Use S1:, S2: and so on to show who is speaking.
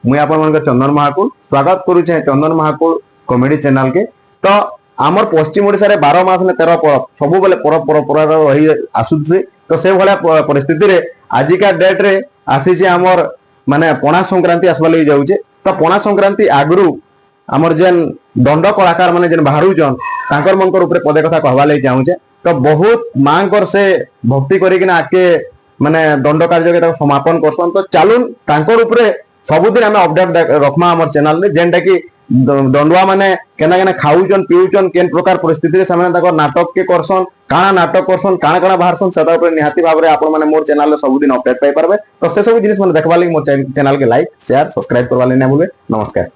S1: मुई आपण चंदन महाकुल स्वागत करुचे चंदन महाकुल कॉमेडी चैनल के। तो आमर पश्चिम ओडिशा रे 12 मास ने 13 पर्व सबु बेले परंपरा रही आसुचे। तो से भले परिस्थिति रे आजिका डेट रे आसी जे आमर माने पणा संक्रांति आसवा लई जाउचे। तो पणा संक्रांति आगरु आमर जेन दंड कलाकार माने जेन बाहरुजन तांकर मनकर ऊपर पदे कथा कहवा लई चाहुचे। तो बहुत मांकर से भक्ति करिकिना आके माने दंड कार्य के समापन करसन। तो चालून तांकर ऊपर सबुदिन आम अपडेट रखमा हमर चैनल रे जेनटा कि दंडुआ माने केना केना खाउचन पिउचन केन प्रकार परिस्थिति रे सामने ताकर नाटक के करसन काना नाटक करसन काना काना बाहरसन सेता ऊपर निहाती भाव रे आपण माने मोर चैनल रे सबुदिन अपडेट पाई परबे। तो से सब जिनिस माने देखबा लागि मोर चैनल के लाइक शेयर सब्सक्राइब करबा लागि ना भूलबे। नमस्कार।